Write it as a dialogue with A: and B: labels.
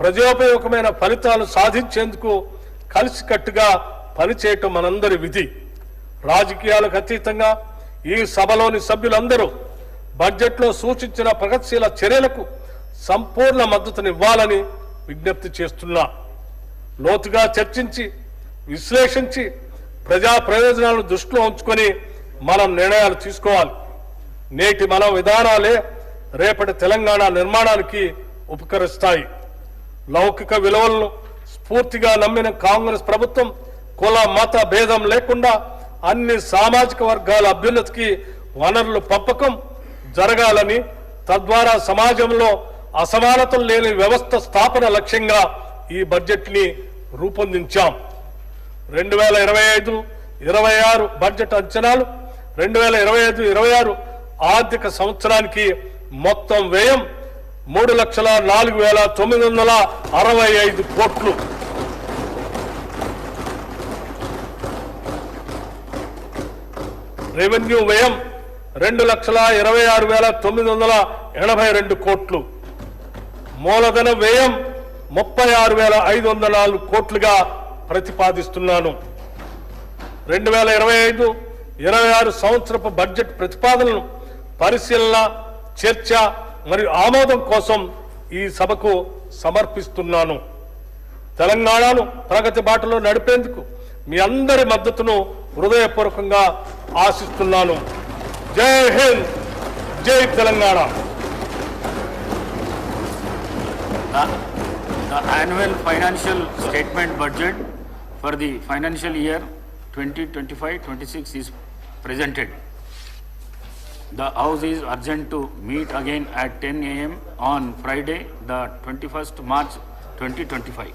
A: ప్రజోపయోగమైన ఫలితాలు సాధించేందుకు కలిసికట్టుగా పనిచేయటం మనందరి విధి. రాజకీయాలకు అతీతంగా ఈ సభలోని సభ్యులందరూ బడ్జెట్లో సూచించిన ప్రగతిశీల చర్యలకు సంపూర్ణ మద్దతునివ్వాలని విజ్ఞప్తి చేస్తున్నా. లోతుగా చర్చించి విశ్లేషించి ప్రజా ప్రయోజనాలను దృష్టిలో ఉంచుకొని మనం నిర్ణయాలు తీసుకోవాలి. నేటి మన విధానాలే రేపటి తెలంగాణ నిర్మాణానికి ఉపకరిస్తాయి. లౌకిక విలువలను స్ఫూర్తిగా నమ్మిన కాంగ్రెస్ ప్రభుత్వం కుల మత భేదం లేకుండా అన్ని సామాజిక వర్గాల అభ్యున్నతికి వనరులు పంపకం జరగాలని, తద్వారా సమాజంలో అసమానతలు లేని వ్యవస్థ స్థాపన లక్ష్యంగా ఈ బడ్జెట్ ని రూపొందించాం. 2025-26 బడ్జెట్ అంచనాలు 2025-26 ఆర్థిక సంవత్సరానికి మొత్తం వ్యయం 3,04,965 కోట్లు. రెవెన్యూ వ్యయం 2,26,982 కోట్లు. మూలధన వ్యయం 36,504 కోట్లుగా ప్రతిపాదిస్తున్నాను. 2025-26 సంవత్సరపు బడ్జెట్ ప్రతిపాదనలను పరిశీలన, చర్చ మరియు ఆమోదం కోసం ఈ సభకు సమర్పిస్తున్నాను. తెలంగాణను ప్రగతి బాటలో నడిపేందుకు మీ అందరి మద్దతును హృదయపూర్వకంగా ఆశిస్తున్నాను. జై హింద్, జై Telangana.
B: The annual financial statement budget for the financial year 2025-26 is presented. The House is urgent to meet again at 10 a.m. on Friday, the 21st March 2025.